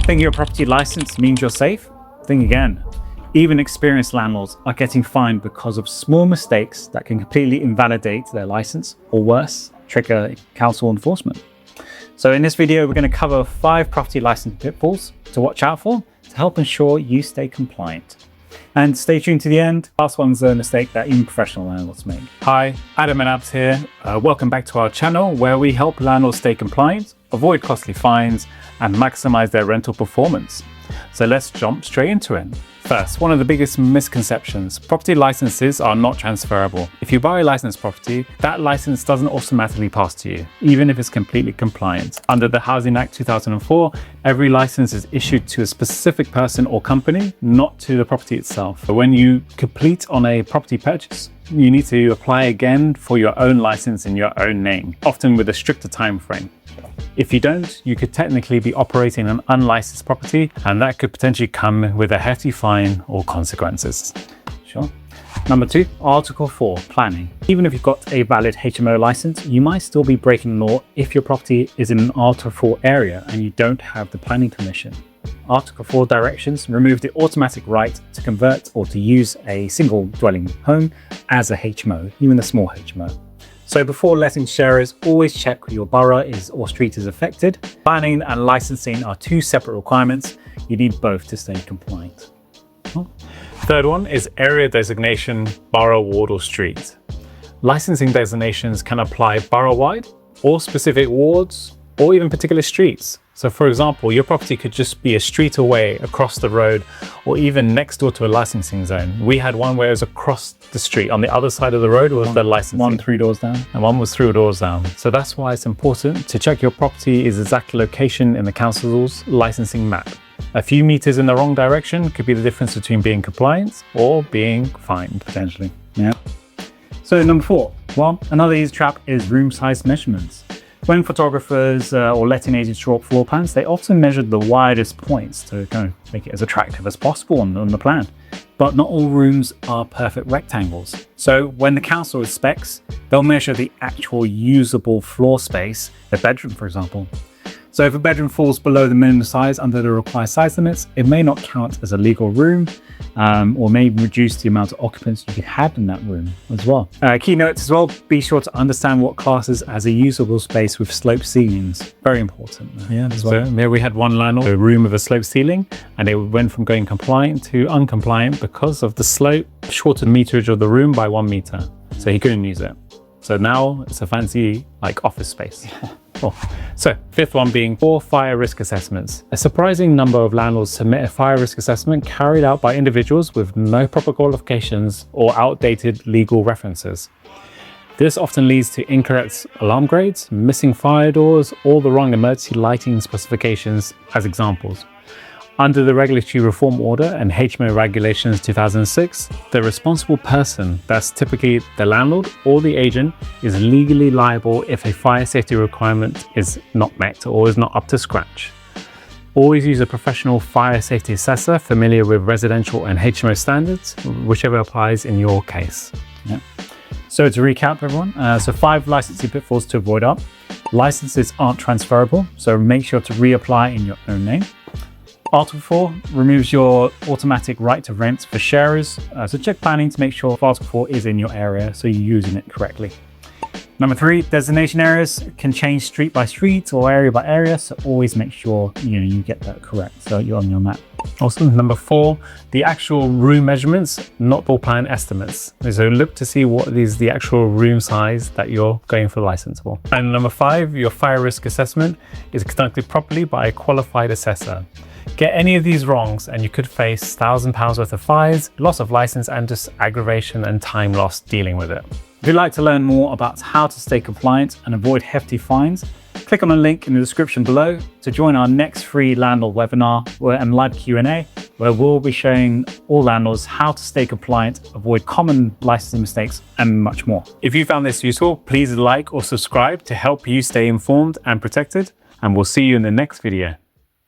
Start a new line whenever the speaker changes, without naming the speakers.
Think your property license means you're safe? Think again. Even experienced landlords are getting fined because of small mistakes that can completely invalidate their license, or worse, trigger council enforcement. So in this video, we're going to cover 5 property license pitfalls to watch out for to help ensure you stay compliant. And stay tuned to the end. Last one's a mistake that even professional landlords make. Hi, Adam and Abs here. Welcome back to our channel where we help landlords stay compliant, avoid costly fines, and maximize their rental performance. So let's jump straight into it. First, one of the biggest misconceptions: property licenses are not transferable. If you buy a licensed property, that license doesn't automatically pass to you, even if it's completely compliant. Under the Housing Act 2004, every license is issued to a specific person or company, not to the property itself. But when you complete on a property purchase, you need to apply again for your own license in your own name, often with a stricter time frame. If you don't, you could technically be operating an unlicensed property, and that could potentially come with a hefty fine or consequences. Sure. Number 2, Article 4, planning. Even if you've got a valid HMO license, you might still be breaking the law if your property is in an Article 4 area and you don't have the planning permission. Article 4 directions remove the automatic right to convert or to use a single dwelling home as a HMO, even a small HMO. So before letting sharers, always check your borough or street is affected. Planning and licensing are 2 separate requirements. You need both to stay compliant. Third one is area designation, borough, ward, or street. Licensing designations can apply borough-wide, or specific wards, or even particular streets. So for example, your property could just be a street away, across the road, or even next door to a licensing zone. We had one where it was across the street. On the other side of the road was the licensing. One 3 doors down. And one was 3 doors down. So that's why it's important to check your property is exact location in the council's licensing map. A few meters in the wrong direction could be the difference between being compliant or being fined, potentially. Yeah. So number 4, well, another easy trap is room size measurements. When photographers or letting agents draw up floor plans, they often measure the widest points to kind of make it as attractive as possible on the plan. But not all rooms are perfect rectangles. So when the council inspects, they'll measure the actual usable floor space, a bedroom for example. So if a bedroom falls below the minimum size under the required size limits, it may not count as a legal room, or may reduce the amount of occupants you can have in that room as well. Key notes as well, be sure to understand what classes as a usable space with sloped ceilings. Very important. Yeah, as well. So we had one landlord, a room with a sloped ceiling, and it went from going compliant to uncompliant because of the slope shortened meterage of the room by 1 meter. So he couldn't use it. So now it's a fancy office space. Cool. So 5th one being 4 fire risk assessments. A surprising number of landlords submit a fire risk assessment carried out by individuals with no proper qualifications or outdated legal references. This often leads to incorrect alarm grades, missing fire doors, or the wrong emergency lighting specifications as examples. Under the Regulatory Reform Order and HMO Regulations 2006, the responsible person, that's typically the landlord or the agent, is legally liable if a fire safety requirement is not met or is not up to scratch. Always use a professional fire safety assessor familiar with residential and HMO standards, whichever applies in your case. Yeah. So to recap everyone, so 5 licensing pitfalls to avoid up. Licenses aren't transferable, so make sure to reapply in your own name. Article 4 removes your automatic right to rent for sharers, so check planning to make sure Article 4 is in your area so you're using it correctly. Number 3, designation areas can change street by street or area by area, so always make sure you get that correct so you're on your map. Also, number 4, the actual room measurements, not floor plan estimates. So look to see what is the actual room size that you're going for the license for. And number 5, your fire risk assessment is conducted properly by a qualified assessor. Get any of these wrongs and you could face £1,000 worth of fines, loss of license, and just aggravation and time lost dealing with it. If you'd like to learn more about how to stay compliant and avoid hefty fines, click on the link in the description below to join our next free landlord webinar and live Q&A, where we'll be showing all landlords how to stay compliant, avoid common licensing mistakes, and much more. If you found this useful, please like or subscribe to help you stay informed and protected, and we'll see you in the next video.